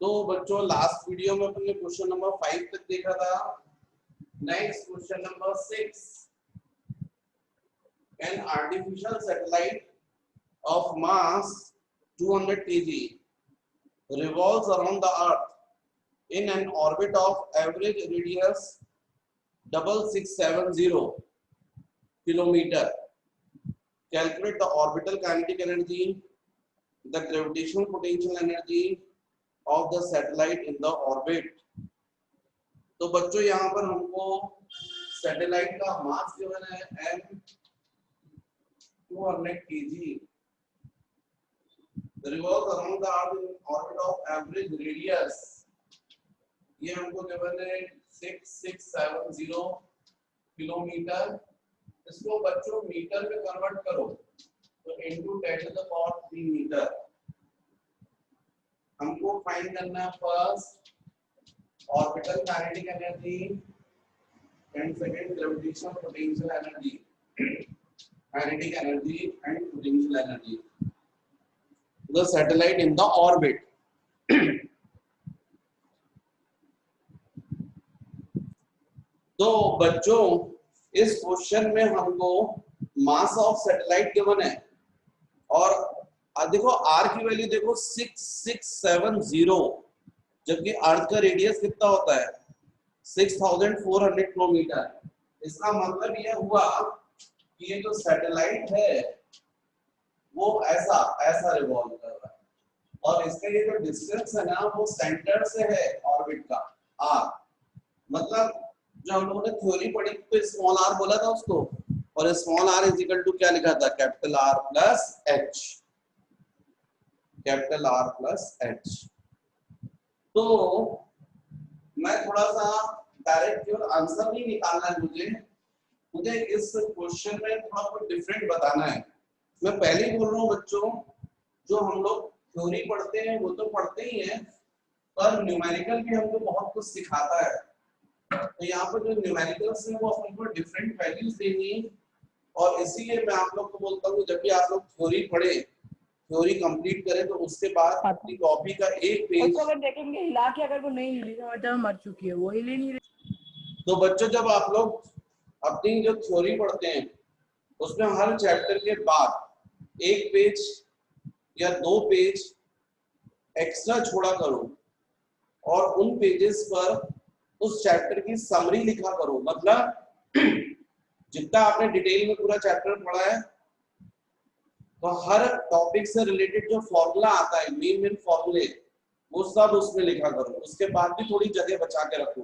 तो बच्चों last video में अपने क्वेश्चन नंबर 5 तक देखा था। Next question number 6, an artificial satellite of mass 200 kg revolves around the earth in an orbit of average radius 6670 kilometer. Calculate the orbital kinetic energy, the gravitational potential energy of the satellite in the orbit. तो बच्चों यहाँ पर हमको satellite का mass given है m 200 kg, revolves around the earth in orbit of average radius, ये हमको given है 6670 किलोमीटर। इसको बच्चों मीटर में कन्वर्ट करो तो into 10 to the power 3 metre. हमको फाइंड करना है first orbital kinetic energy and second gravitational potential energy, kinetic energy and potential energy the satellite in the orbit. तो बच्चों इस क्वेश्चन में हमको मास ऑफ सैटेलाइट गिवन है और देखो आर की वैल्यू देखो 6670, जबकि अर्थ का रेडियस कितना होता है 6400 किलोमीटर। इसका मतलब यह हुआ कि ये जो सैटेलाइट है वो ऐसा ऐसा रिवॉल्व कर रहा है और इसका ये जो डिस्टेंस है ना वो सेंटर से है ऑर्बिट का आर। मतलब जो हम लोगों ने थ्योरी पढ़ी तो स्मॉल आर बोला था उसको, और small R is equal to क्या लिखा था capital R plus H, capital R plus H. तो मैं थोड़ा सा डायरेक्ट केवल आंसर नहीं निकालना है, मुझे इस क्वेश्चन में थोड़ा कुछ डिफरेंट बताना है। मैं पहले ही बोल रहा हूँ बच्चों, जो हम लोग थ्योरी पढ़ते हैं वो तो पढ़ते ही हैं, पर न्यूमेरिकल भी हमको बहुत कुछ सिखाता है। तो यहाँ पर जो न्यूमेरिकल्स हैं वो हमको डिफरेंट वैल्यूज देंगी, और इसीलिए मैं आप लोग को बोलता हूँ जब भी आप लोग थ्योरी पढ़े, थ्योरी कंप्लीट करें, तो उसके बाद अपनी कॉपी का एक पेज अगर देखेंगे हिला के, अगर वो नहीं हिली तो मतलब मर चुकी है, वो हिली नहीं रही। तो बच्चों जब आप लोग अपनी जो थ्योरी पढ़ते हैं उसमें हर चैप्टर के बाद एक पेज या 2 पेज एक्स्ट्रा छोड़ा करो और उन पेजेस पर उस चैप्टर की समरी लिखा करो। मतलब जितना आपने डिटेल में पूरा चैप्टर पढ़ा है तो हर टॉपिक से रिलेटेड जो फॉर्मूला आता है, मेन फॉर्मूले, वो सब उसमें लिखा करो। उसके बाद भी थोड़ी जगह बचा के रखो।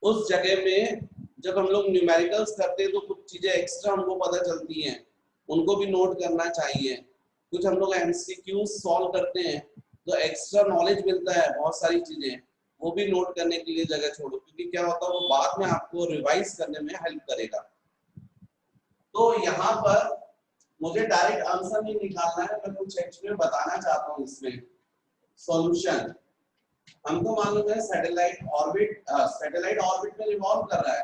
उस जगह में जब हम लोग न्यूमेरिकल्स करते हैं तो कुछ चीजें एक्स्ट्रा हमको पता चलती हैं, उनको भी नोट करना चाहिए। कुछ हम लोग एमसीक्यू सॉल्व करते हैं तो एक्स्ट्रा नॉलेज मिलता है, बहुत सारी चीजें, वो भी नोट करने के लिए जगह छोड़ो, क्योंकि क्या होता है वो बाद में आपको रिवाइज करने में हेल्प करेगा। तो यहाँ पर मुझे डायरेक्ट आंसर नहीं निकालना है, मैं कुछ एक्चुअली बताना चाहता हूँ इसमें सॉल्यूशन। हमको मालूम है सैटेलाइट ऑर्बिट में रिवॉल्व कर रहा है,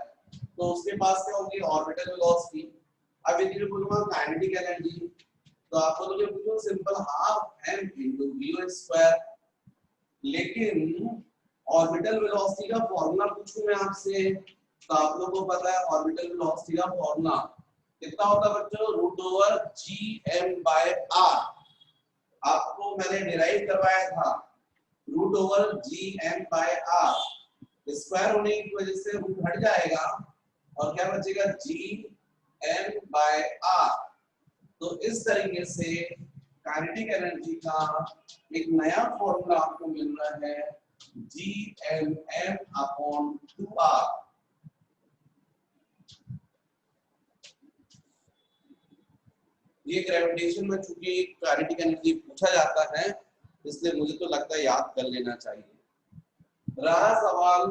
तो उसके पास क्या होगी ऑर्बिटल वेलोसिटी। अब यदि मैं बोलूंगा काइनेटिक एनर्जी, तो आप बोलोगे बिल्कुल simple half m into v square. लेकिन ऑर्बिटल वेलोसिटी का फॉर्मूला पूछूं मैं आपसे, तो आप लोगों को पता है ऑर्बिटल वेलोसिटी का फॉर्मूला कितना होता है बच्चों, √gm/r। आपको मैंने डिराइव करवाया था √gm/r, स्क्वायर होने की वजह से रूट हट जाएगा और क्या बचेगा gm/r। तो इस तरीके से काइनेटिक एनर्जी का एक नया फॉर्मूला आपको मिल रहा है gmm/2r। ये ग्रेविटेशन में चूंकि काइनेटिक एनर्जी पूछा जाता है, इसलिए मुझे तो लगता है याद कर लेना चाहिए। रहा सवाल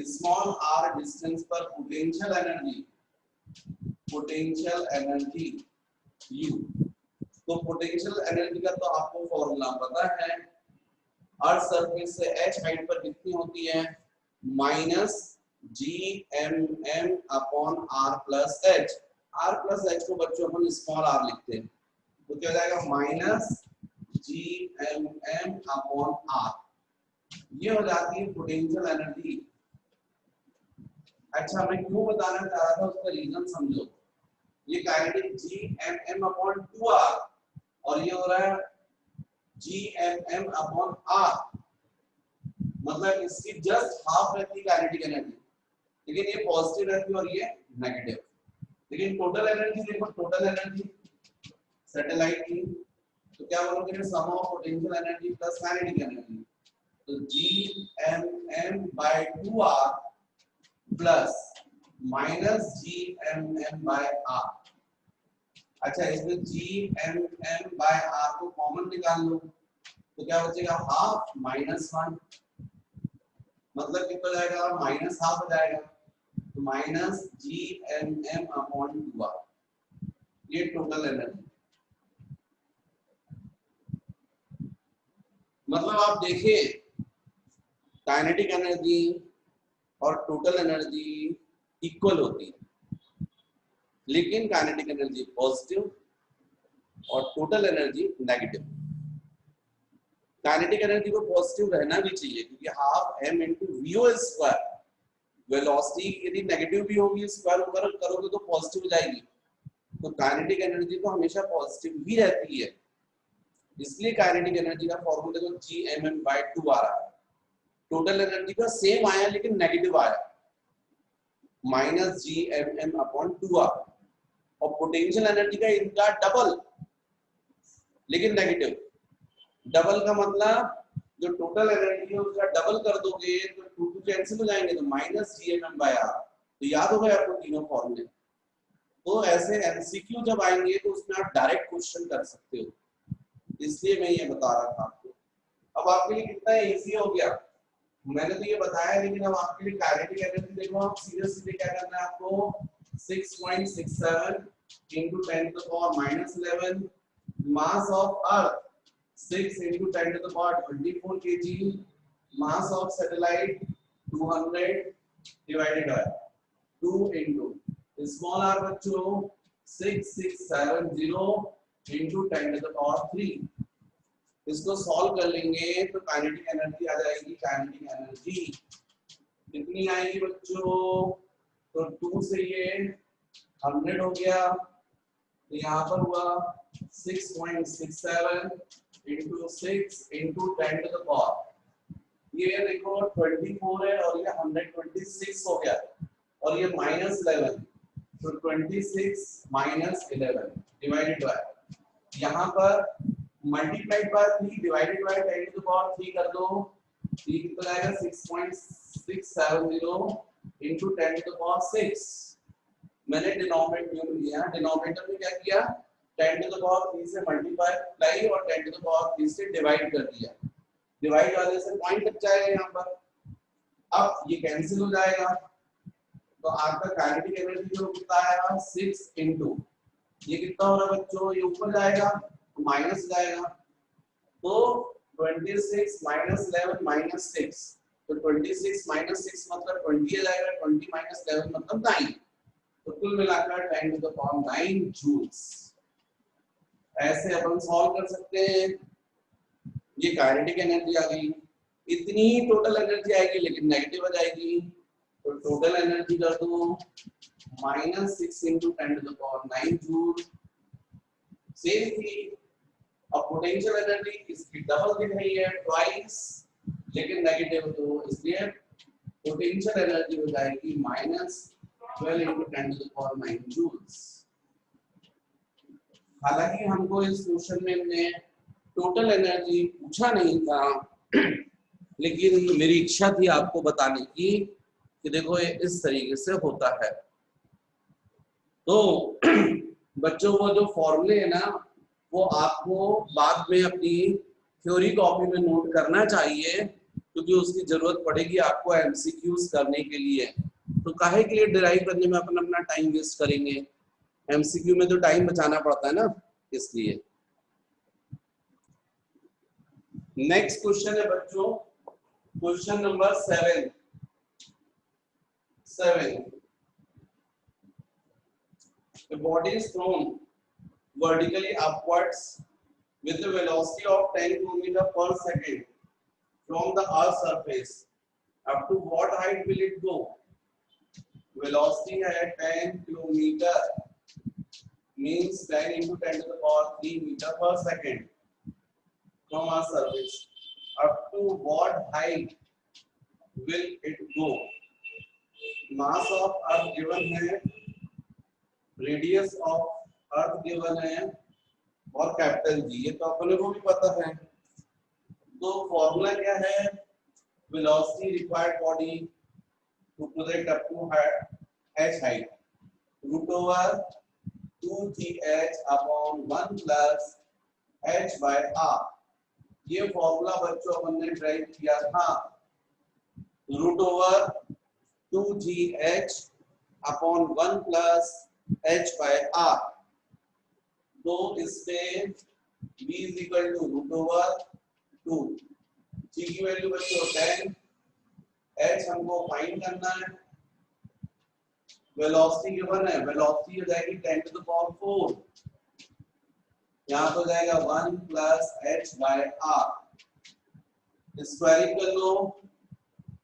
स्मॉल r डिस्टेंस पर पोटेंशियल एनर्जी U। तो पोटेंशियल एनर्जी का तो आपको फॉर्मूला पता है, अर्थ सरफेस से h हाइट पर कितनी होती है, -gmm/r plus h। r plus h को बच्चों अपन स्मॉल r लिखते हैं, तो क्या हो जाएगा GMM अपॉन R, ये हो जाती है पोटेंशियल एनर्जी। अच्छा, मैं क्यों बताना चाह रहा था उसका रीजन समझो। ये काइनेटिक GMM अपॉन 2R और ये हो रहा है GMM अपॉन R, मतलब इसकी जस्ट हाफ रहती है काइनेटिक एनर्जी, लेकिन ये पॉजिटिव रहती है और ये नेगेटिव। लेकिन टोटल एनर्जी देखो, टोटल एनर्जी सैटेलाइट की तो क्या बोलोगे, sum of potential energy plus kinetic energy, तो GMM by 2R plus minus GMM by R। अच्छा, इसमें GMM by R को कॉमन निकाल लो तो क्या बचेगा, हाफ माइनस 1, मतलब कितना हो जाएगा, माइनस हाफ हो जाएगा, तो माइनस GMM अपॉन 2R, ये टोटल एनर्जी। मतलब आप देखिए काइनेटिक एनर्जी और टोटल एनर्जी इक्वल होती है, लेकिन काइनेटिक एनर्जी पॉजिटिव और total energy negative. Kinetic energy को पॉजिटिव रहना भी चाहिए क्योंकि half m into V O square, velocity यदि नेगेटिव भी होगी स्क्वायर करोगे तो पॉजिटिव हो जाएगी, तो काइनेटिक एनर्जी तो हमेशा पॉजिटिव ही रहती है। इसलिए काइनेटिक एनर्जी का फॉर्मूला तो GMM by 2 आ रहा है। टोटल एनर्जी का सेम आया लेकिन नेगेटिव आया, माइनस GMM अपॉन 2R, और पोटेंशियल एनर्जी का इनका डबल लेकिन नेगेटिव। डबल का मतलब जो टोटल एनर्जी है उसका डबल कर दोगे तो 2 2 कैंसिल हो जाएंगे, तो माइनस GMM by R। तो याद होगा आपको तीनों फॉर्मूले। तो ऐसे एमसीक्यू जब आएंगे तो उसमें आप डायरेक्ट क्वेश्चन कर सकते हो, इसलिए मैं ये बता रहा था आपको। अब आपके लिए कितना इजी हो गया, मैंने तो ये बताया, लेकिन अब आपके लिए काइनेटिक एनर्जी देखो, आप सीधे सीधे क्या करना है आपको, 6.67 into 10 to the power minus 11 mass of earth, 6 into 10 to the power 24 kg, mass of satellite 200 divided by 2 into small r बच्चों 6670 into 10 to the power 3। इसको सॉल्व कर लेंगे तो काइनेटिक एनर्जी आ जाएगी। काइनेटिक एनर्जी कितनी आएगी बच्चों, तो 2 से ये 100 हो गया, तो यहाँ पर हुआ 6.67 into 6 into 10 to the power, ये देखो 24 है और ये 126 हो गया, और ये -11, तो 26 minus 11 डिवाइडेड बाय, यहाँ पर multiplied by 3 divided by 10 to the power 3 कर दो, ये कितना आएगा 6.670 into 10 टू द पावर 6। मैंने डिनोमिनेटर लिया, डिनोमिनेटर में क्या किया, 10 टू द पावर 3 से मल्टीप्लाई और 10 टू द पावर 3 से डिवाइड कर दिया, डिवाइड वाले से पॉइंट लग जाएगा यहाँ पर। अब ये कैंसिल हो जाएगा, तो आपका काइनेटिक एनर्जी जो कितना आएगा 6 into ये कितना हो रहा है बच्चों, ये ऊपर जाएगा माइनस जाएगा, तो 26 minus 11 minus 6, तो 26 minus 6 मतलब 20 आ जाएगा, 20 minus 11 मतलब 9, तो कुल मिलाकर 10 to the power 9 जूल्स। ऐसे अपन सॉल्व कर सकते हैं। ये काइनेटिक एनर्जी आ गई, इतनी ही टोटल एनर्जी आएगी लेकिन नेगेटिव आ जाएगी, तो टोटल एनर्जी कर दो -6 into 10 to the power 9 joule. Same थी, अब पोटेंशियल एनर्जी इसकी डबल दिख रही है, ट्वाइस, लेकिन नेगेटिव, तो इसलिए पोटेंशियल एनर्जी हो जाएगी -12 into 10 to the power 9 joules. हालांकि हमको इस क्वेश्चन में हमने टोटल एनर्जी पूछा नहीं था, लेकिन मेरी इच्छा थी आपको बताने की कि देखो ये इस तरीके से होता है। तो बच्चों वो जो फॉर्मूले है ना, वो आपको बाद में अपनी थ्योरी कॉपी में नोट करना चाहिए, क्योंकि उसकी जरूरत पड़ेगी आपको एमसीक्यूज करने के लिए। तो काहे के लिए डिराइव करने में अपन अपना टाइम वेस्ट करेंगे, एमसीक्यू में तो टाइम बचाना पड़ता है ना, इसलिए। नेक्स्ट क्वेश्चन है बच्चों, question number 7। The body is thrown vertically upwards with the velocity of 10 km per second from the Earth's surface, up to what height will it go? Velocity है 10 km means 10 into 10 to the power 3 meter per second from our surface. Up to what height will it go? Mass of Earth given है, radius of Earth given है, और capital G, ये तो अपने को भी पता है। तो फॉर्मूला क्या है? Velocity required body to project up to h height root over 2gh upon 1 plus h by r। ये फॉर्मूला बच्चों अपन ने ड्राइव किया था, root over 2gh upon 1 plus h by r। तो इसमें v is equal to root over 2, g की value बच्चों 10, h हमको फाइंड करना है, वेलोसिटी गिवन है, वेलोसिटी हो जाएगी 10 टू द पावर 4, यहाँ तो जाएगा 1 plus h by r। Squaring कर लो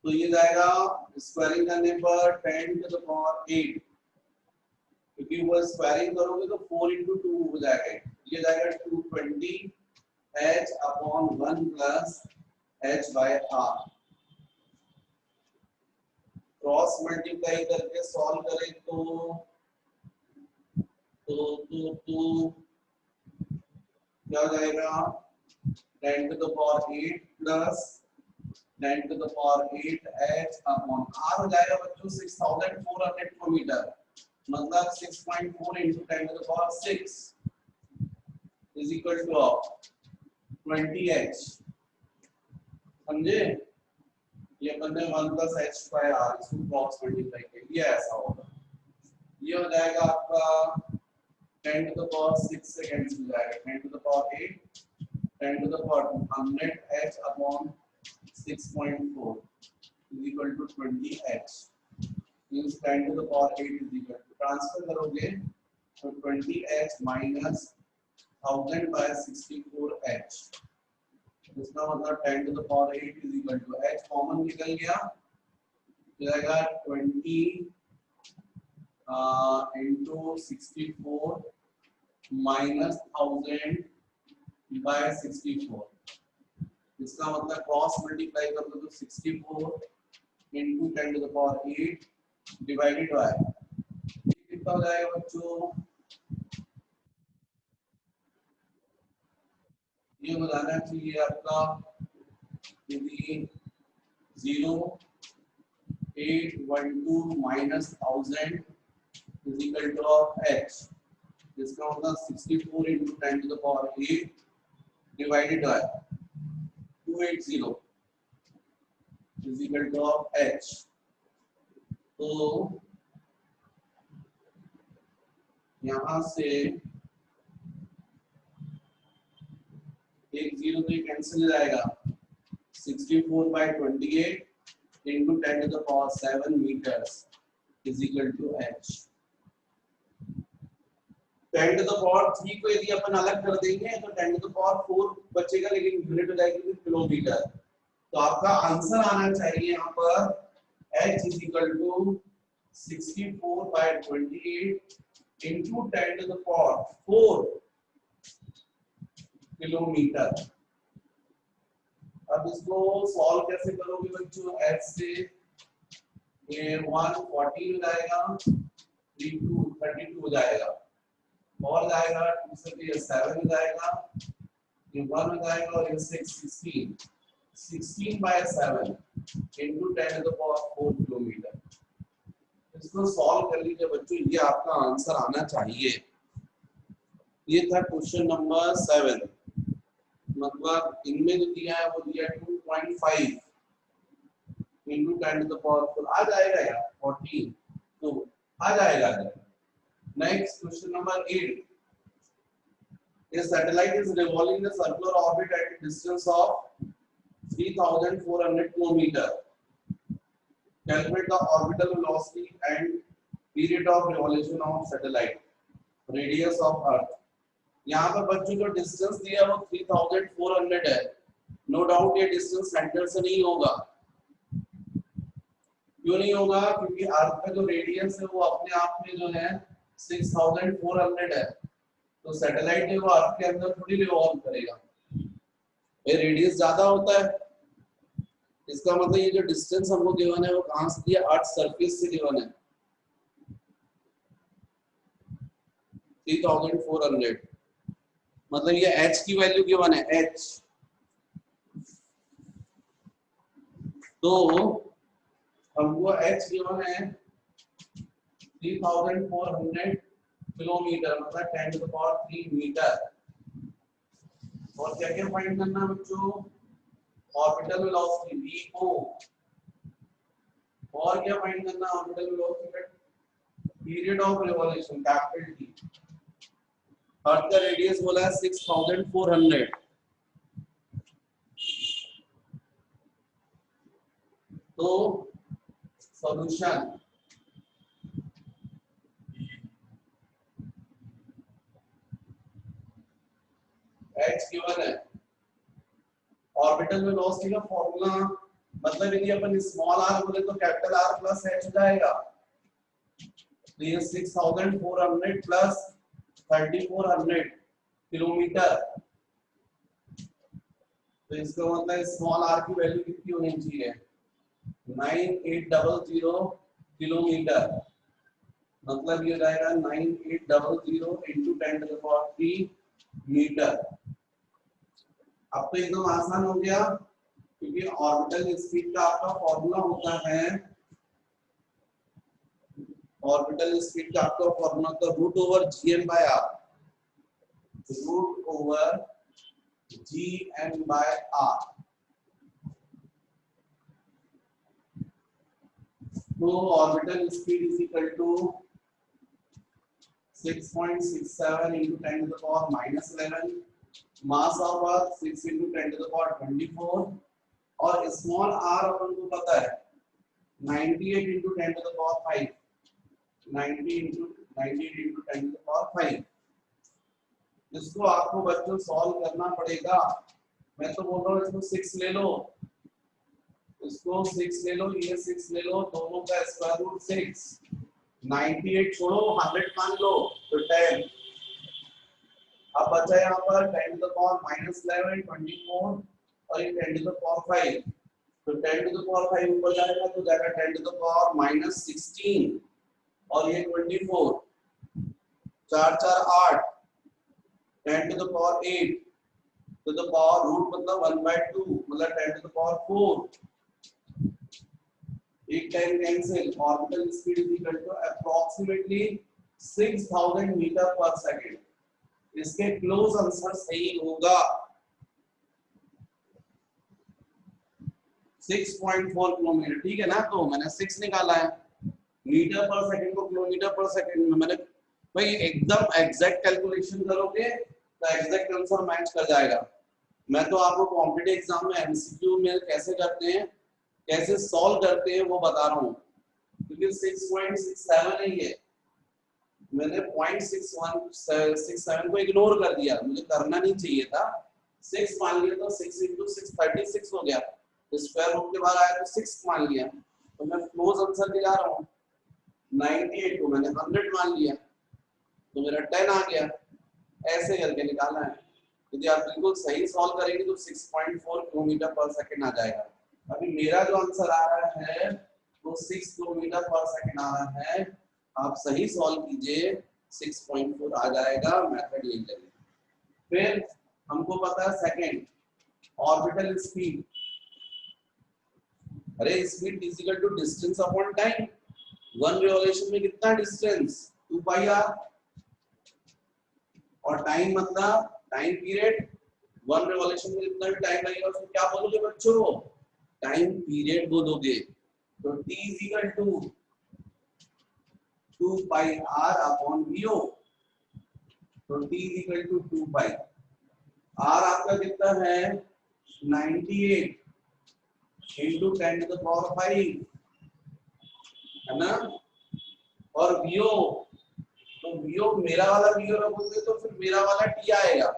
तो ये जाएगा, स्क्वायरिंग करने पर 10 टू द पावर 8, क्योंकि वो स्क्वायरिंग करोगे तो 4 into 2 हो जाएगा, ये जाएगा 220 h upon 1 plus h by r। Cross multiply करके सॉल्व करें तो क्या हो जाएगा? 10 to the power 8 plus 10 to the power 8 h upon r हो जाएगा बच्चों 6400 किलोमीटर, मतलब 6.4 into 10 to the power 6 is equal to 20h। समझे? ये अपन ने 1 plus h by r इसको क्रॉस मल्टीप्लाई किया, ये ऐसा होगा, ये हो जाएगा आपका 10 to the power 6 से कैंसिल हो जाएगा, 10 to the power 8 10 to the power 100 h upon 6.4 is equal to 20h, means 10 to the power 8 is equal to, transfer करोगे तो 20h minus 1000 by 64h, इसका मतलब 10 to the power 8 is equal to h common निकल गया, जाएगा 20 into 64 minus 1000 by 64, इसका मतलब cross multiply कर दो तो 64 into 10 to the power 8 divided by कितना हो जाएगा बच्चों? ये बताना चाहिए आपका, यदि 0812 minus 1000 is equal to h, इसका मतलब 64 into 10 to the power 8 divided by 280 is equal to h। तो यहाँ से एक जीरो तो कैंसिल हो जाएगा, 64 by 28 into 10 to the power 7 meters is equal to h। 10 to the power 3 को यदि अपन अलग कर देंगे तो 10 to the power 4 बचेगा, लेकिन यूनिट हो जाएगी किलोमीटर। तो आपका आंसर आना चाहिए यहाँ पर h is equal to 64 by 28 into 10 to the power 4 kilometre. अब इसको सॉल्व कैसे करोगे बच्चों? h से ये 140 हो जाएगा, 32 हो जाएगा, और जाएगा 2 से ये 7 हो जाएगा, ये 1 हो जाएगा, और ये 6 16 by 7 into 10 to the power 4 kilometre. इसको सॉल्व कर लीजिए बच्चों, ये आपका आंसर आना चाहिए। ये था क्वेश्चन नंबर 7, मतलब इनमें जो दिया है वो दिया 2.5 into 10 to the power 4 आ जाएगा यार, 14 तो आ जाएगा। Next question number 8, a satellite is revolving the circular orbit at a distance of 3400 km. Calculate the orbital velocity and period of revolution of satellite, radius of Earth यहाँ पर बच्चों जो distance दिया वो 3400 है। नो डाउट ये distance centre से नहीं होगा। क्यों नहीं होगा? क्योंकि अर्थ का जो रेडियस है वो अपने आप में जो है 6400 है। तो सैटेलाइट है वो अर्थ के अंदर थोड़ी रिवॉल्व करेगा, ये रेडियस ज्यादा होता है। इसका मतलब ये जो डिस्टेंस हमको गिवन है वो कहां से दिया? अर्थ सरफेस से गिवन है 3400। मतलब ये h की वैल्यू गिवन है h। तो हमको h गिवन है 3400 किलोमीटर, मतलब 10⁻³ मीटर। और क्या क्या फाइंड करना है बच्चों? ऑर्बिटल वेलोसिटी v को, और क्या फाइंड करना? Orbital velocity, period of revolution capital T। अर्थ का रेडियस बोला है 6400। तो सॉल्यूशन h गिवन है। ऑर्बिटल वेलोसिटी का फॉर्मूला, मतलब यदि अपन स्मॉल r बोले तो कैपिटल R प्लस h हो जाएगा। तो ये 6400 प्लस 3400 किलोमीटर। तो इसका मतलब स्मॉल r की वैल्यू कितनी होनी चाहिए? 9800 किलोमीटर। मतलब ये हो जाएगा 9800 into 10⁻³ मीटर। अब तो एकदम आसान हो गया, क्योंकि ऑर्बिटल स्पीड का आपका फॉर्मूला होता है, ऑर्बिटल स्पीड का आपका फॉर्मूला तो √/gm/r, √/gm/r। तो orbital speed is equal to 6.67 into 10⁻⁻11, mass of Earth 6 into 10⁻24, और स्मॉल r अपन को पता है 98 into 10⁵, 98 into 10⁵। इसको आपको बच्चों सॉल्व करना पड़ेगा। मैं तो बोल रहा हूँ इसको 6 ले लो, इसको 6 ले लो, ये 6 ले लो, दोनों का स्क्वायर रूट 6। 98 छोड़ो, 100 मान लो तो 10। अब बचा यहाँ पर 10⁻⁻11, 24 और ये 10⁵। तो 10⁵ ऊपर जाएगा तो जाएगा 10⁻⁻16 और ये 24, 4 4 8, 10⁸ तो द पावर रूट मतलब 1/2, मतलब 10⁴। एक time cancel. Orbital speed is equal to approximately 6000 metre per second. इसके क्लोज आंसर सही होगा 6.4 किलोमीटर। ठीक है ना? तो मैंने 6 निकाला है, मीटर पर सेकंड को किलोमीटर पर सेकंड में मैंने, भाई एकदम एग्जैक्ट कैलकुलेशन करोगे तो एग्जैक्ट आंसर मैच कर जाएगा। मैं तो आपको कॉम्पिटिटिव एग्जाम में एमसीक्यू में कैसे करते हैं, कैसे सॉल्व करते हैं वो बता रहा हूँ। क्योंकि 6.67 है ये, मैंने 0.67 को इग्नोर कर दिया, मुझे करना नहीं चाहिए था। 6 मान लिया तो 6 into 6 36 हो गया, स्क्वायर रूट के बाद आया तो 6 मान लिया, तो मैं क्लोज आंसर के जा रहा हूँ। 98 को मैंने 100 मान लिया तो मेरा 10 आ गया। ऐसे करके निकाला है। यदि आप बिल्कुल सही सॉल्व करेंगे तो 6.4 किलोमीटर पर सेकंड आ जाएगा। अभी मेरा जो आंसर आ रहा है वो 6 किलोमीटर पर सेकंड आ रहा है। आप सही सॉल्व कीजिए, 6.4 आ जाएगा। मेथड यही करिए। फिर हमको पता है सेकंड ऑर्बिटल स्पीड। अरे speed is equal to distance upon time. One revolution में कितना डिस्टेंस? 2πr, और टाइम मतलब टाइम पीरियड। वन रिवॉल्यूशन में कितना भी टाइम लगेगा उसको क्या बोलोगे बच्चों? टाइम पीरियड बोलोगे। तो t is equal to 2πr upon v0। तो t is equal to 2π। r आपका कितना है? 98 into 10⁵, है ना? और v0 तो वीओ मेरा वाला वीओ रखोगे तो फिर मेरा वाला टी आएगा।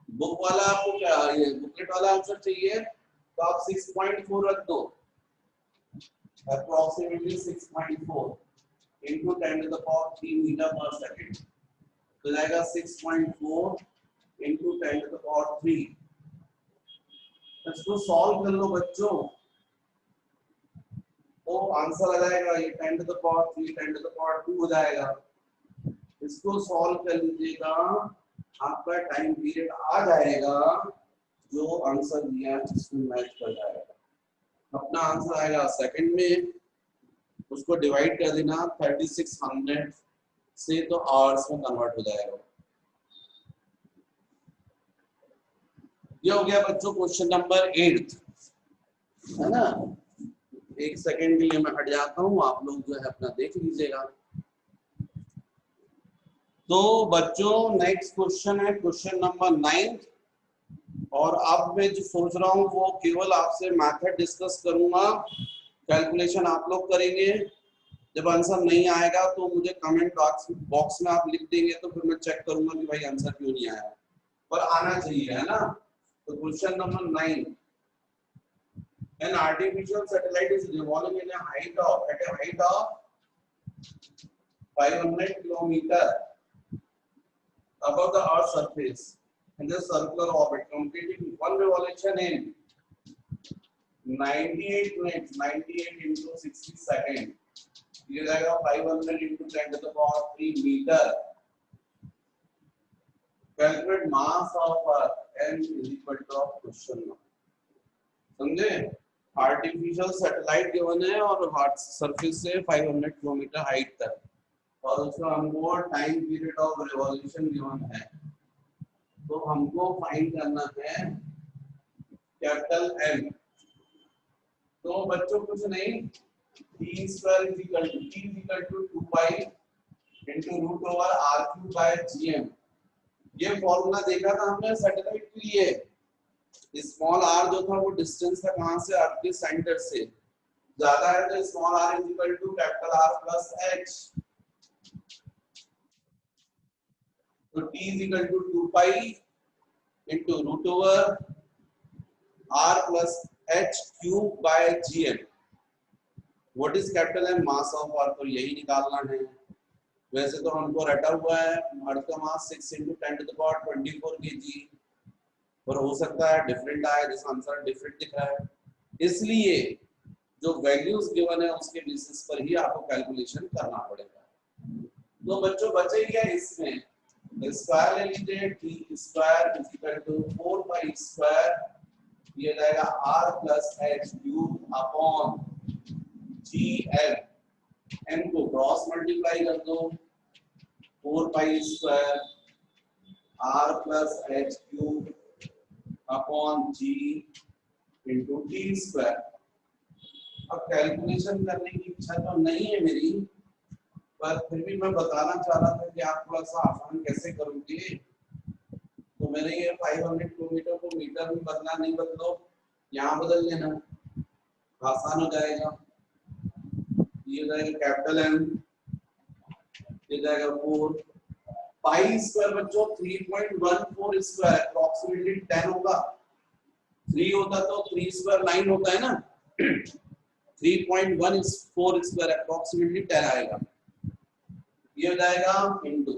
बुक वाला आपको क्या, ये बुकलेट वाला आंसर चाहिए तो आप 6.4 रख दो, approximately 6.4 into 10 to the power 3 metre per second, तो जाएगा 6.4 into 10 to the power 3। इसको सॉल्व कर लो बच्चों, तो आंसर आ जाएगा ये 10 to the power 3 10 to the power 2 हो जाएगा। इसको सॉल्व कर लीजिएगा, आपका टाइम पीरियड आ जाएगा, जो आंसर दिया है उसमें मैच कर जाएगा। अपना आंसर आएगा सेकंड में, उसको डिवाइड कर देना 3600 से, तो आवर्स में कन्वर्ट हो जाएगा। ये हो गया बच्चों क्वेश्चन नंबर 8, है ना। एक सेकंड के लिए मैं हट जाता हूँ, आप लोग जो है अपना देख लीजिएगा। तो बच्चों नेक्स्ट क्वेश्चन है क्वेश्चन नंबर 9, और अब मैं जो सोच रहा हूँ वो केवल आपसे मेथड डिस्कस करूंगा, कैलकुलेशन आप लोग करेंगे। जब आंसर नहीं आएगा तो मुझे कमेंट बॉक्स में आप लिख देंगे, तो फिर मैं चेक करूंगा कि भाई आंसर क्यों नहीं आया, पर आना चाहिए, है ना। तो question number 9, an artificial satellite is revolving at a height of 500 kilometer above the earth's surface in the circular orbit, completing one revolution in 98 minutes 98 into 60 seconds। ये जाएगा 500 into 10 to the power 3 metre. Calculate mass of Earth n is equal to question number, समझे। Artificial satellite given है और surface से 500 kilometre height तक, और उसका हमको time period of revolution given है, तो हमको फाइंड करना है कैपिटल एम। तो बच्चों कुछ नहीं, t square is equal to 2 pi into root over r³ / gm। ये फॉर्मूला देखा था हमने सैटेलाइट के लिए। स्मॉल r जो था वो डिस्टेंस था कहां से, अर्थ के सेंटर से, ज्यादा है तो small r is equal to capital R plus h। तो t is equal to 2 pi into root over r plus h³ / gm। What is capital M, mass of Earth, तो यही निकालना है। वैसे तो हमको रटा हुआ है अर्थ का मास 6 × 10 to the power 24 kg, पर हो सकता है डिफरेंट आए, जिसका आंसर डिफरेंट दिख रहा है, इसलिए जो वैल्यूज गिवन है उसके बेसिस पर ही आपको कैलकुलेशन करना पड़ेगा। तो बच्चों बचे क्या इसमें, स्क्वायर ले लीजिए, t square is equal to 4 pi square, ये जाएगा r plus h³ upon gl, n को क्रॉस मल्टीप्लाई कर दो, 4 pi square r plus h³ upon g into T square. अब कैलकुलेशन करने की इच्छा तो नहीं है मेरी, पर फिर भी मैं बताना चाह रहा था कि आप थोड़ा सा आसान कैसे करोगे। तो मैंने ये 500 किलोमीटर को मीटर में बदला, नहीं बदलो यहाँ बदल लेना, आसान हो जाएगा। ये जाएगा कैपिटल एम, ये जाएगा 4 पाई स्क्वायर बच्चों 3.14 स्क्वायर अप्रोक्सीमेटली 10 होगा। 3 होता तो 3 स्क्वायर 9 होता है ना, 3.14 स्क्वायर अप्रोक्सीमेटली 10 आएगा। ये हो जाएगा इनटू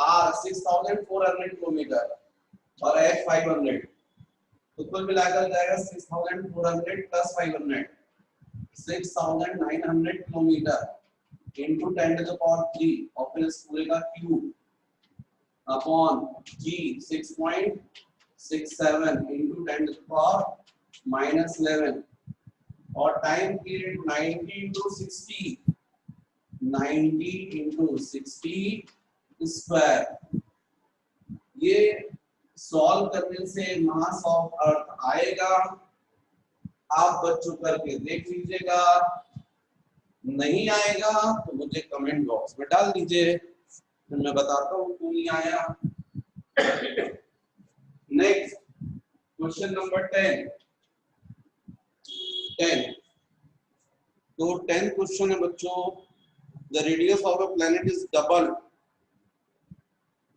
r 6400 किलोमीटर और h 500, तो कुल मिलाकर जाएगा 6400 plus 500 6900 kilometre into 10 to the power 3 और फिर इस पूरे का cube upon g 6.67 into 10 to the power -11 और time period 90 into 60 90 into 60 square. ये सॉल्व करने से मास ऑफ अर्थ आएगा, आप बच्चों करके देख लीजिएगा, नहीं आएगा तो मुझे कमेंट बॉक्स में डाल दीजिए, फिर मैं बताता हूँ क्यों नहीं आया। Next question number 10। तो 10 क्वेश्चन है बच्चों, the radius of a planet is double,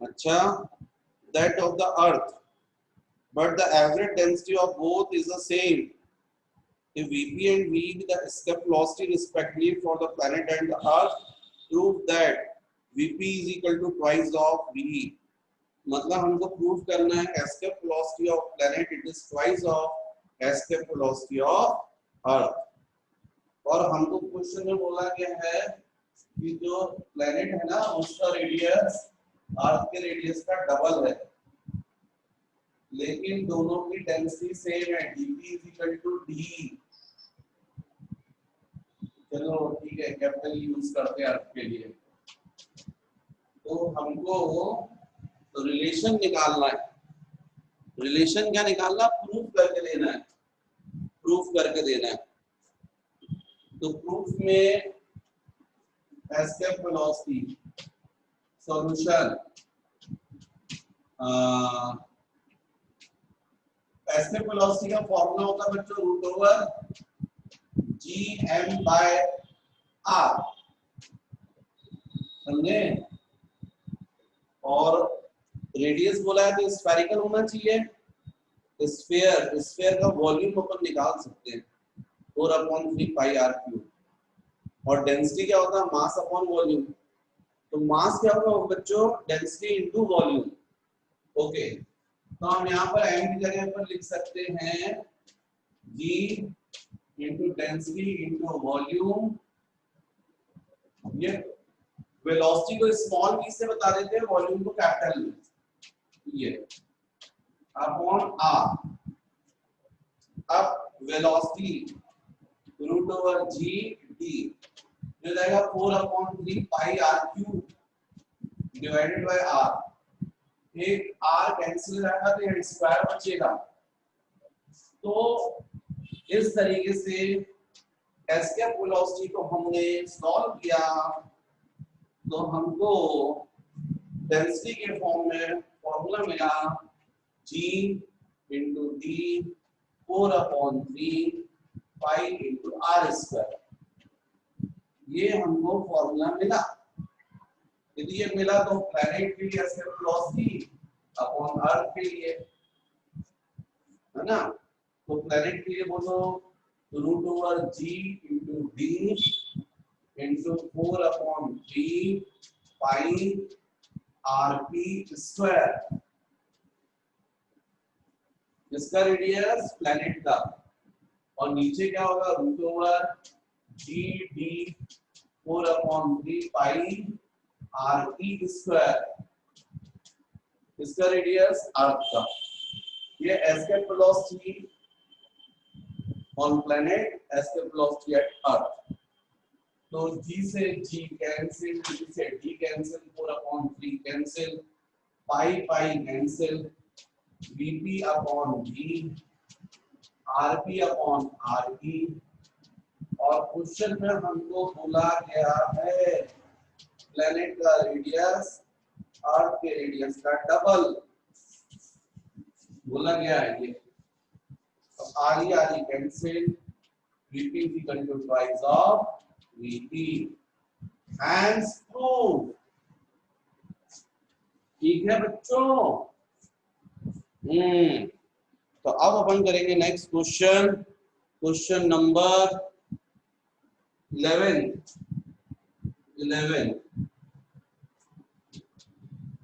अच्छा, that of the earth, but the average density of both is the same. If Vp and V be the escape velocity respectively for the planet and the earth, prove that Vp is equal to twice of V. मतलब हमको prove करना है escape velocity of planet it is twice of escape velocity of earth. और हमको question में बोला गया है कि जो प्लेनेट है ना उसका रेडियस अर्थ के रेडियस का डबल है, लेकिन दोनों की डेंसिटी सेम है, dp is equal to d. चलो ठीक है, कैपिटल यूज करते हैं अर्थ के लिए. तो हमको रिलेशन निकालना है. रिलेशन क्या निकालना? प्रूफ करके देना है. प्रूफ करके देना है. तो प्रूफ में escape velocity solution, escape velocity का फॉर्मूला होता है बच्चों root over gm by r, समझे? और रेडियस बोला है तो स्फेरिकल होना चाहिए. स्फीयर का वॉल्यूम अपन निकाल सकते हैं 4/3 पाई r क्यूब. और डेंसिटी क्या होता है? Mass upon volume. तो मास क्या होगा बच्चों? Density into volume. ओके, तो हम यहाँ पर m की जगह पर लिख सकते हैं g into density into volume. ये वेलोसिटी को स्मॉल v से बता देते हैं, वॉल्यूम को कैपिटल में, ये अपॉन r. अब velocity root over g d जो जाएगा 4/3 pi r cube divided by r. एक r कैंसिल हो जाएगा तो ये स्क्वायर बचेगा. तो इस तरीके से एस्केप वेलोसिटी को हमने सॉल्व किया तो हमको डेंसिटी के फॉर्म में फॉर्मूला मिला g into d 4/3 पाई into r स्क्वायर. ये हमको फॉर्मूला मिला. यदि ये मिला तो प्लैनेट के लिए एस्केप वेलोसिटी अपॉन अर्थ के लिए, है ना? तो प्लैनेट के लिए बोलो root over g into d into 4/3 pi rp square. इसका रेडियस प्लैनेट का, और नीचे क्या होगा? Root over G D 4/3 pi rp square. इसका रेडियस अर्थ का. ये escape velocity on planet, escape velocity at earth. तो g से g कैंसिल, d से d cancel, 4/3 cancel, pi pi cancel, Vp upon V, Rp upon Re. और question में हमको बोला गया है प्लैनेट का रेडियस अर्थ के रेडियस का डबल बोला गया है. ये तो Re cancel, Vp is equal to twice of Vp. Hence proof. ठीक है बच्चों? तो अब अपन करेंगे नेक्स्ट क्वेश्चन. Question number 11.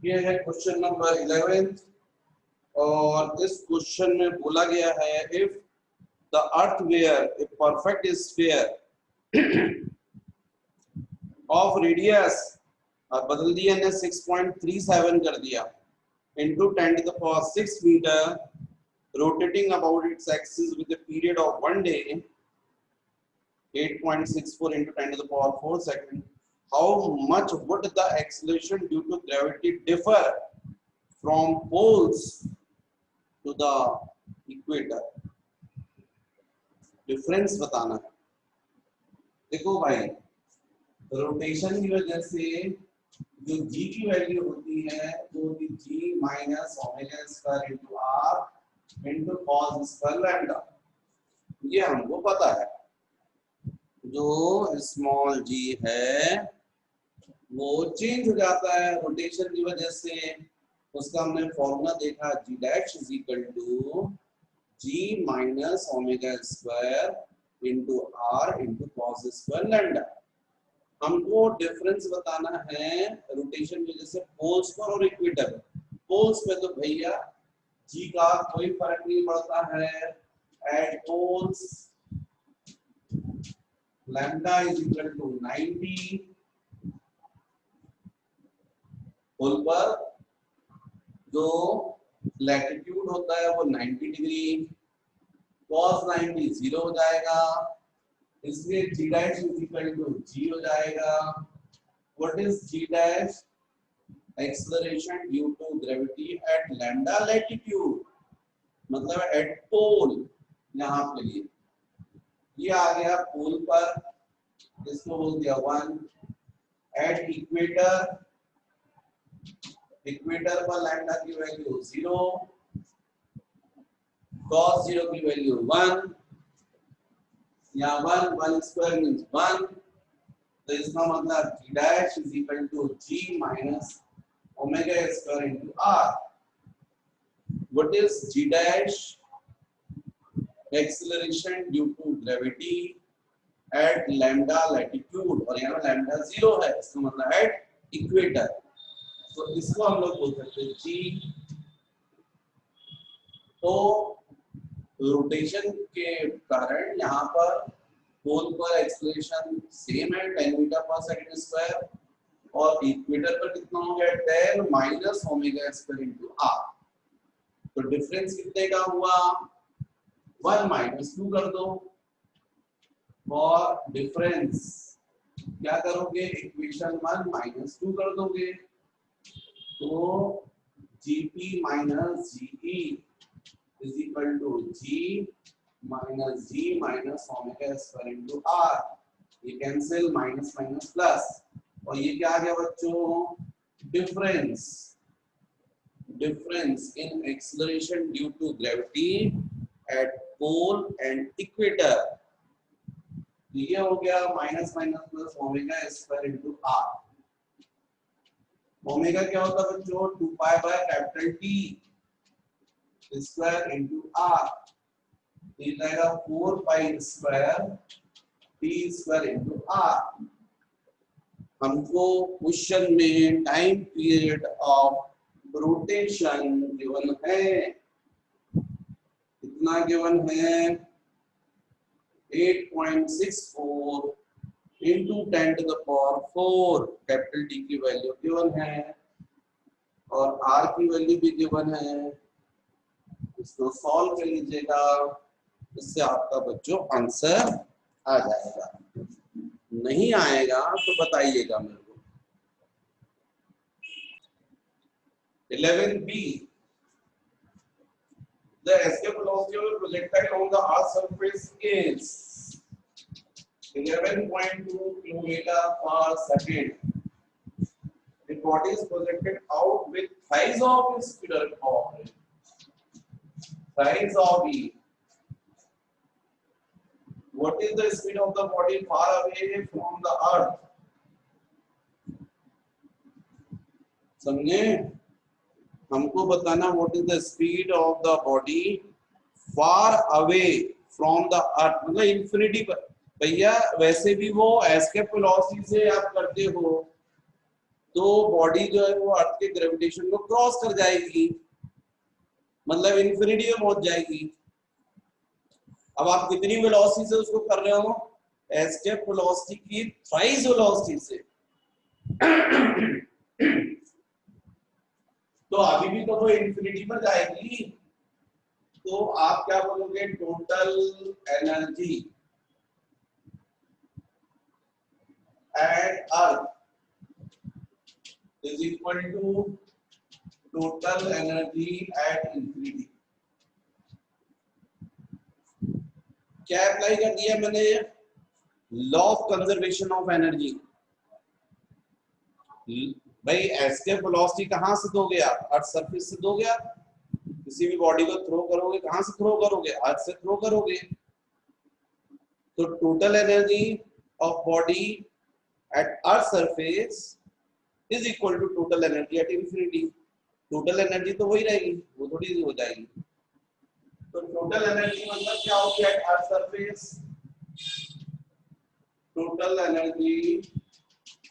ये है क्वेश्चन नंबर 11 और इस क्वेश्चन में बोला गया है if the Earth were a perfect sphere of radius, बदल दिया ने 6.37 कर दिया, into 10 to the power 6 meter, rotating about its axis with a period of 1 day, 8.64 into 10 to the power 4 second. How much would the acceleration due to gravity differ from poles to the equator? Difference बताना है. देखो भाई, rotation की वजह से जो g की value होती है वो होती g minus omega square into r into cos square lambda. ये हमको पता है. जो स्मॉल g है वो चेंज हो जाता है रोटेशन की वजह से। उसका हमने फॉर्मूला देखा, G dash is equal to G minus omega square into R into cos square lambda. हमको डिफरेंस बताना है रोटेशन की वजह से पोल्स पर और इक्वेटर। पोल्स पे तो भैया जी का कोई फर्क नहीं पड़ता है, at poles lambda is equal to 90, pole पर जो लैटिट्यूड होता है वो 90 डिग्री, cos 90 जीरो हो जाएगा, इसलिए g dash is equal to g हो जाएगा। What is g dash? Acceleration due to gravity at lambda latitude, मतलब एट पोल। यहाँ पे ये आ गया पोल पर, इसको बोल दिया 1। एट इक्वेटर, इक्वेटर पर लैम्डा की वैल्यू 0, cos 0 की वैल्यू 1, या 1 स्क्वायर मींस 1, तो इसका मतलब g dash is equal to g minus omega square into r। What is g dash? Acceleration due to gravity at lambda latitude, और यहाँ lambda 0 है, इसका मतलब एट इक्वेटर। तो इसको हम लोग बोल सकते हैं g। तो रोटेशन के कारण यहाँ पर पोल पर एक्सेलरेशन सेम है 10 मीटर पर सेकंड स्क्वायर, और इक्वेटर पर कितना हो गया 10 minus omega square into r। तो डिफरेंस कितने का हुआ? 1 माइनस 2 कर दो, और डिफरेंस क्या करोगे? इक्वेशन 1 माइनस 2 कर दोगे, तो GP minus GE is equal to g minus g minus omega square into r। ये कैंसिल, माइनस माइनस प्लस, और ये क्या आ गया बच्चों? Difference, difference in acceleration due to gravity at pole and equator. ये हो गया minus minus plus omega square into R. Omega क्या होता है बच्चों? 2 pi by capital T square into R, ये जाएगा 4 pi square T square into R. हमको क्वेश्चन में time period of rotation given है, कितना गिवन है? 8.64 into 10 to the power 4 capital T की वैल्यू गिवन है, और आर की वैल्यू भी गिवन है। इसको सॉल्व कर लीजिएगा, इससे आपका बच्चों आंसर आ जाएगा। नहीं आएगा तो बताइएगा मेरे को। 11b, the escape velocity of a projectile on the earth surface is 11.2 kilometer per second. The body is projected out with size of speed of size of e. What is the speed of the body far away from the earth? समझे? हमको बताना what is the speed of the body far away from the earth, मतलब infinity पर। भैया वैसे भी वो escape velocity से आप करते हो तो बॉडी जो है वो अर्थ के ग्रेविटेशन को क्रॉस कर जाएगी, मतलब इंफिनिटी में पहुंच जाएगी। अब आप कितनी वेलोसिटी से उसको कर रहे हो? एस्केप वेलोसिटी की थ्राइस वेलोसिटी से। तो अभी भी तो वो इंफिनिटी पर जाएगी, तो आप क्या बोलोगे? Total energy at Earth is equal to total energy at infinity. क्या अप्लाई कर दिया मैंने? Law of conservation of energy. भाई एस्केप वेलोसिटी कहां से दोगे आप? अर्थ सरफेस से दोगे आप। किसी भी बॉडी को थ्रो करोगे, कहां से थ्रो करोगे? अर्थ से थ्रो करोगे। तो total energy of body at earth surface is equal to total energy at infinity. Total energy तो वही रहेगी, वो थोड़ी हो जाएगी। तो टोटल एनर्जी मतलब क्या होगी at earth surface? Total energy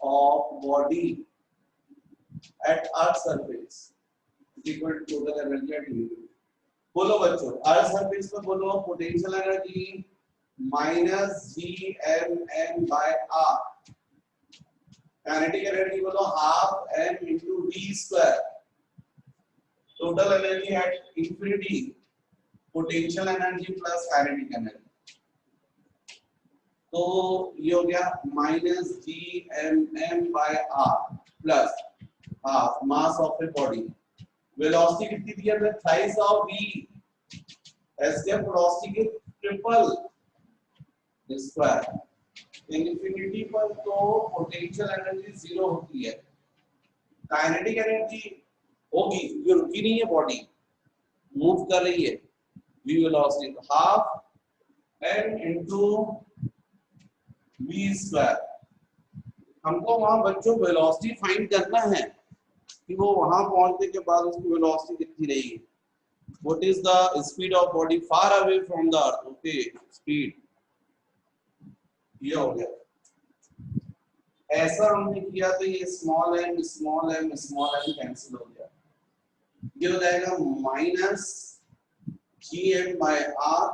of body at earth surface equal to total energy at infinity. बोलो बच्चों, अर्थ सरफेस पे बोलो potential energy minus G M N by R. Kinetic energy बोलो half M into V square. Total energy at infinity potential energy plus kinetic energy. तो ये हो गया minus G M M by R plus half mass of a body. Velocity कितनी दी है? Thrice of V. Escape velocity के triple square. Infinity पर तो potential energy zero होती है, काइनेटिक एनर्जी होगी, ये रुकी नहीं है, बॉडी मूव कर रही है। v velocity half m into v square. हमको वहां बच्चों वेलोसिटी फाइंड करना है कि वो वहां पहुंचने के बाद उसकी वेलोसिटी कितनी रहेगी। What is the speed of body far away from the earth? Okay, speed ये हो गया। ऐसा हमने किया तो ये small m small m small m cancel हो गया। ये हो जाएगा minus Gm by R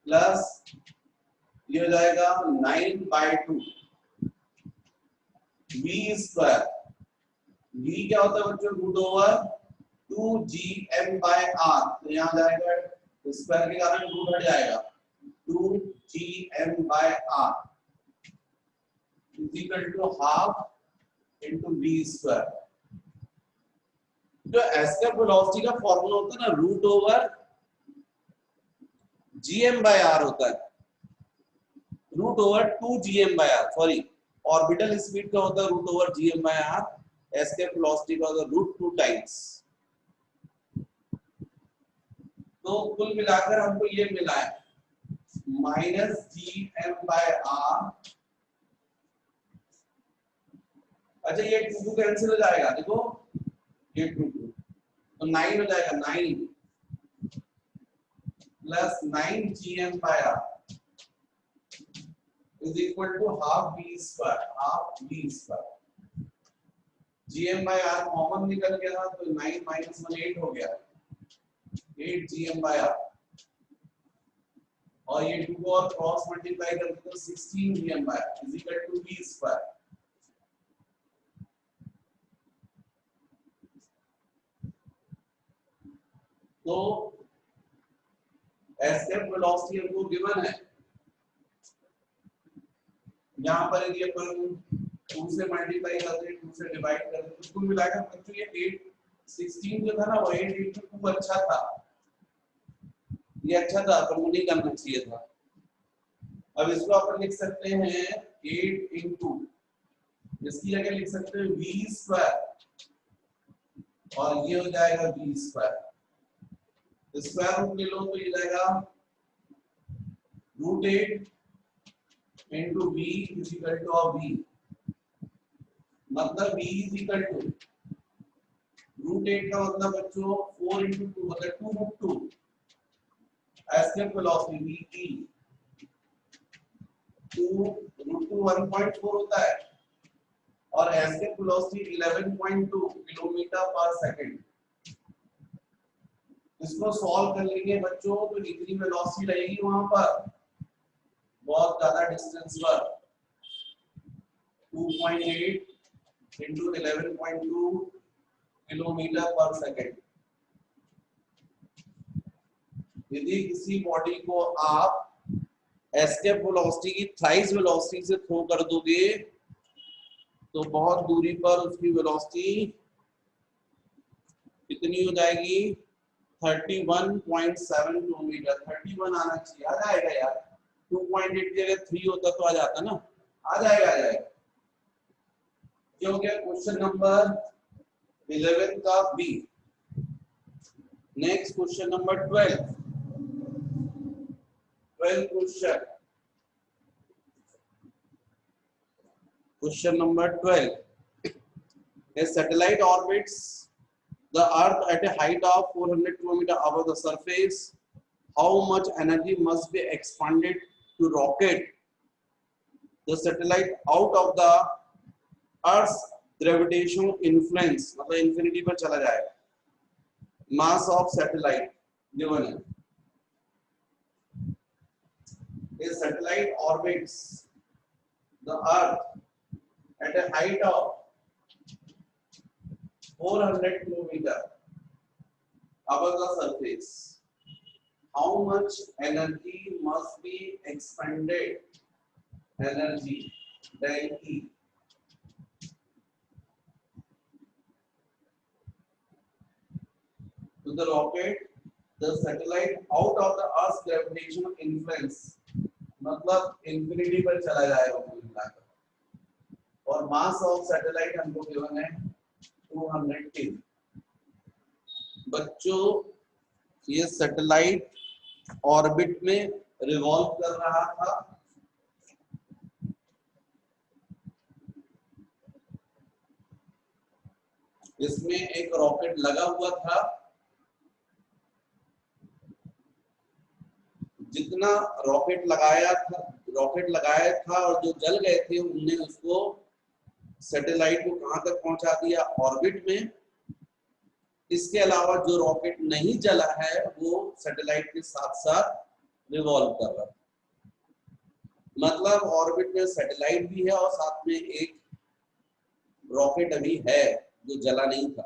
plus ये हो जाएगा 9/2 V स्क्वायर। V क्या होता है बच्चों? Root over 2Gm by R। तो यहाँ जाएगा स्क्वायर के कारण रूट हट जाएगा, 2Gm by R is equal to half into V square. जो एस्केप वेलोसिटी का फॉर्मूला होता है ना, root over GM by R होता है, root over 2 GM by R. Sorry, orbital speed का होता है root over GM by R, escape velocity का होता है रूट 2 टाइम्स। तो कुल मिलाकर हमको ये मिला है माइनस GM बाय आर। अच्छा, ये 2 कैंसिल हो जाएगा, देखो ये 2 तो 9 हो जाएगा, 9 plus 9 GM by R is equal to half V square. Half V square GM by R common निकल गया तो 9 माइनस 1 8 हो गया, 8 GM बाय आर। और ये 2 को और क्रॉस मल्टीप्लाई करते तो 16 GM by R is equal to V square. तो एस्केप वेलोसिटी हमको गिवन है, यहाँ पर यदि अपन 2 से मल्टीप्लाई करते हैं, 2 से डिवाइड करते हैं, तो कुल मिलाकर बच्चों ये 8 16 जो था ना वो 8 into 2 अच्छा था, ये अच्छा था, पर वो नहीं करना चाहिए था। अब इसको अपन लिख सकते हैं 8 into, इसकी जगह लिख सकते हैं V स्क्वायर और ये हो जाएगा V स्क्वायर। स्क्वायर रूट ले लो तो ये जाएगा root 8 into V is equal to V, मतलब V is equal to root 8 का मतलब बच्चों 4 into 2 मतलब 2 root 2 escape velocity V 2 root 2 1.4 होता है और escape velocity 11.2 kilometre per second. इसको सॉल्व कर लेंगे बच्चों तो इतनी वेलोसिटी रहेगी वहां पर बहुत ज्यादा डिस्टेंस पर, 2.8 into 11.2 किलोमीटर पर सेकंड। यदि किसी बॉडी को आप एस्केप वेलोसिटी की थ्राइस वेलोसिटी से थ्रो कर दोगे तो बहुत दूरी पर उसकी वेलोसिटी कितनी हो जाएगी? 31.7 किलोमीटर। 31 आना चाहिए, आ जाएगा यार, 2.8 की जगह 3 होता तो आ जाता ना, आ जाएगा, आ जाएगा। ये हो गया क्वेश्चन नंबर 11 का B. Next question number 12 question number 12 A satellite orbits the Earth at a height of 400 km above the surface. How much energy must be expended to rocket the satellite out of the Earth's gravitational influence? मतलब infinity पर चला जाएगा. Mass of satellite given है. A satellite orbits the Earth at a height of 400 km above the surface. How much energy must be expended? Energy del E. To the rocket the satellite out of the Earth's gravitational influence. मतलब infinity पर चला जाएगा कुल मिलाकर. और mass of satellite हमको given है 210. बच्चों ये सैटेलाइट ऑर्बिट में रिवॉल्व कर रहा था. इसमें एक रॉकेट लगा हुआ था. जितना रॉकेट लगाया था और जो जल गए थे उनने उसको सैटेलाइट को कहां तक पहुंचा दिया? ऑर्बिट में. इसके अलावा जो रॉकेट नहीं जला है वो सैटेलाइट के साथ साथ रिवॉल्व कर रहा है. मतलब ऑर्बिट में सैटेलाइट भी है और साथ में एक रॉकेट अभी है जो जला नहीं था.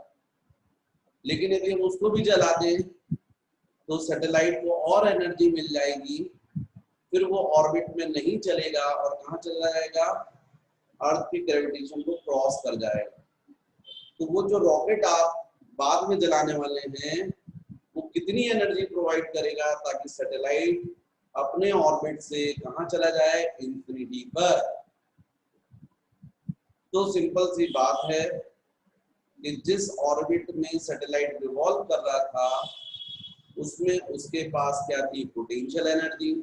लेकिन यदि हम उसको भी जला दें तो सैटेलाइट को और एनर्जी मिल जाएगी. फिर वो ऑर्बिट में नहीं चलेगा और कहाँ चला जाएगा? अर्थ की ग्रेविटेशन को क्रॉस कर जाएगा. तो वो जो रॉकेट आप बाद में जलाने वाले हैं वो कितनी एनर्जी प्रोवाइड करेगा ताकि सैटेलाइट अपने ऑर्बिट से कहाँ चला जाए? इंफिनिटी पर. तो सिंपल सी बात है कि जिस ऑर्बिट में सैटेलाइट रिवॉल्व कर रहा था उसमें उसके पास क्या थी? Potential energy.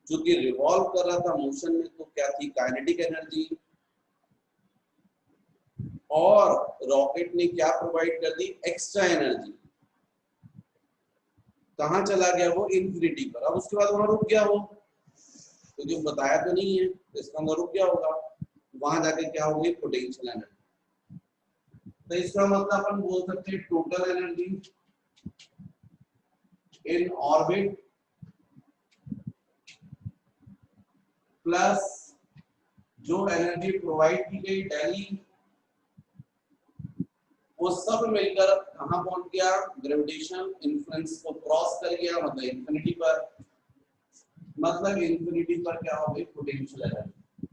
जो कि रिवॉल्व कर रहा था मोशन में तो क्या थी? Kinetic energy. और रॉकेट ने क्या प्रोवाइड कर दी? Extra energy. कहां चला गया वो? इंफिनिटी पर. अब उसके बाद वहां रुक गया वो, तो जो बताया तो नहीं है तो इसका मतलब रुक गया होगा. वहां जाके क्या होगी? Potential energy. तो इसका मतलब अपन बोल सकते हैं total energy in orbit plus जो एनर्जी प्रोवाइड की गई डेली वो सब मिलकर कहां पहुंच गया? ग्रेविटेशन इन्फ्लुएंस को क्रॉस कर गया. मतलब इंफिनिटी पर. मतलब इंफिनिटी पर क्या हो गई? Potential energy.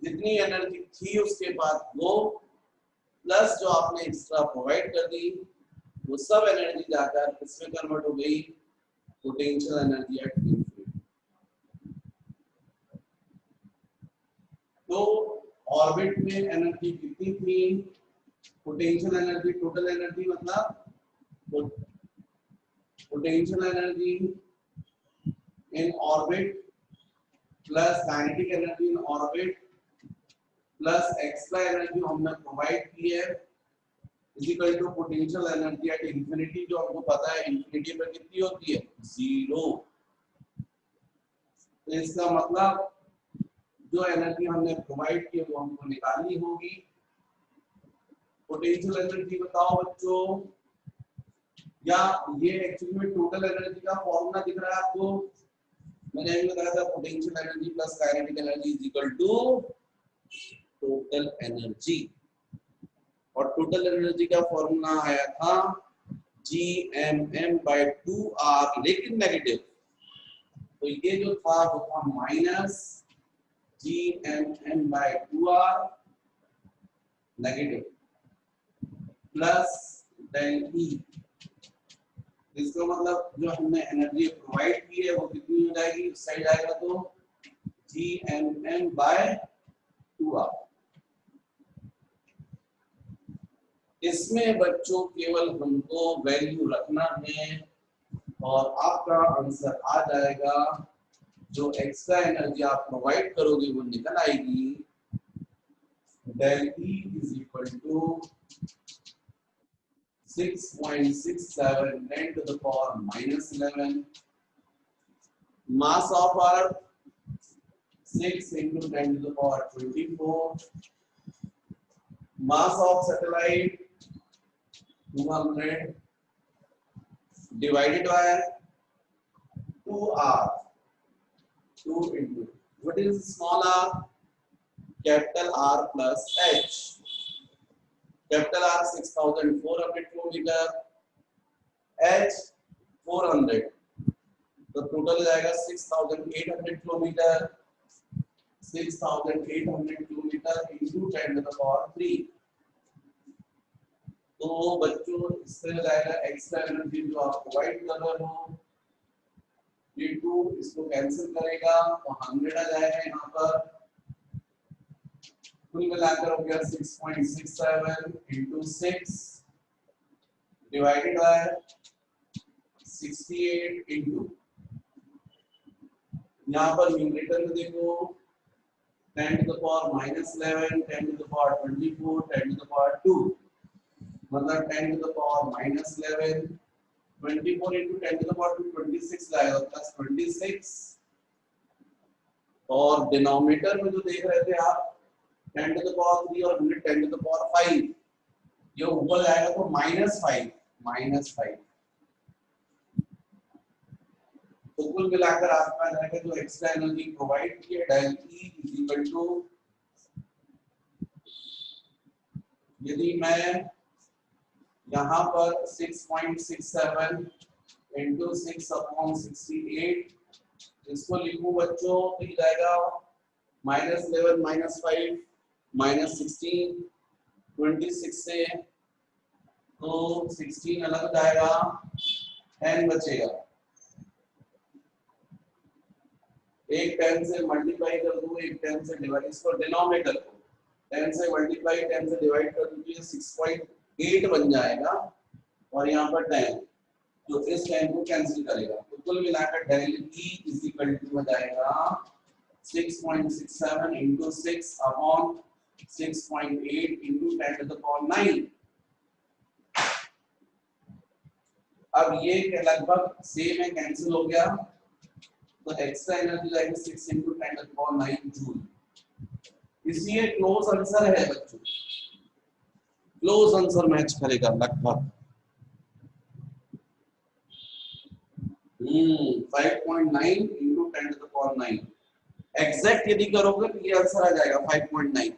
जितनी एनर्जी थी उसके बाद वो प्लस जो आपने एक्स्ट्रा प्रोवाइड कर दी वो सब एनर्जी जाकर किसमें कन्वर्ट हो गई? Potential energy at infinity. तो ऑर्बिट में एनर्जी कितनी थी? पोटेंशियल एनर्जी, टोटल एनर्जी मतलब potential energy in orbit plus kinetic energy in orbit plus extra energy हमने प्रोवाइड की है is equal to potential energy at infinity. जो हमको पता है इंफिनिटी पर कितनी होती है? 0. तो इसका मतलब जो एनर्जी हमने प्रोवाइड की वो हमको निकालनी होगी. पोटेंशियल एनर्जी बताओ बच्चों. या ये एक्चुअली में टोटल एनर्जी का फॉर्मूला दिख रहा है आपको? मैंने अभी बताया था potential energy plus kinetic energy is equal to total energy. और टोटल एनर्जी का फॉर्मूला आया था Gmm/2r लेकिन नेगेटिव. तो ये जो था वो था minus Gmm/2r negative plus del E. इसका मतलब जो हमने एनर्जी प्रोवाइड की है वो कितनी हो जाएगी? इस साइड आएगा तो Gmm/2r. इसमें बच्चों केवल हमको वैल्यू रखना है और आपका आंसर आ जाएगा. जो एक्स्ट्रा एनर्जी आप प्रोवाइड करोगे वो निकल आएगी del E is equal to 6.67 10 to the power minus 11. Mass of Earth 6 into 10 to the power 24. Mass of satellite 200 divided by 2r. 2 into what is small r? Capital R plus H. Capital R 6,400 kilometer, H 400. तो total जाएगा 6,800 kilometre. 6,800 kilometre into 10 to the power 3. तो बच्चों इससे जाएगा extra energy जो आप provide कर रहे हो, ये 2 इसको कैंसिल करेगा तो 100 आ जाएगा यहाँ पर. कुल मिलाकर हो गया 6.67 into 6 divided by 68 into, यहाँ पर न्यूमरेटर में देखो 10 to the power minus 11, 10 to the power 24, 10 to the power 2, मतलब 10 to the power minus 11, 24 into 10 to the power 2 26 लाएगा प्लस 26. और डिनोमिनेटर में जो देख रहे थे आप 10 to the power 3 और 10 to the power 5, ये ऊपर जाएगा तो -5. तो कुल मिलाकर आपका जाएगा जो एक्स्ट्रा एनर्जी प्रोवाइड की है del E is equal to, यदि मैं यहाँ पर 6.67 into 6/68 इसको लिखूं बच्चों तो ये जाएगा -11 -5 -16 26 से, तो 16 अलग जाएगा, 10 बचेगा. एक 10 से मल्टीप्लाई कर दूं, एक 10 से डिवाइड, इसको डिनोमिनेटर को 10 से मल्टीप्लाई 10 से डिवाइड कर दूंगी 6.8 बन जाएगा और यहाँ पर 10, तो इस 10 को कैंसिल करेगा. तो कुल मिलाकर del E is equal to हो जाएगा 6.67 into 6 upon 6.8 into 10 to the power 9. अब ये लगभग सेम है, कैंसिल हो गया, तो एक्स्ट्रा एनर्जी जाएगी 6 into 10 to the power 9 joule. इसलिए क्लोज आंसर है बच्चों, क्लोज आंसर मैच करेगा लगभग 5.9 into 10 to the power 9. Exact यदि करोगे तो ये आंसर आ जाएगा 5.9.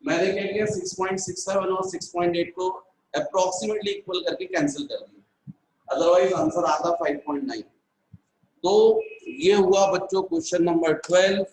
मैंने क्या किया 6.67 और 6.8 को अप्रोक्सीमेटली इक्वल करके कैंसिल कर दिया, अदरवाइज आंसर आता 5.9. तो ये हुआ बच्चों क्वेश्चन नंबर 12.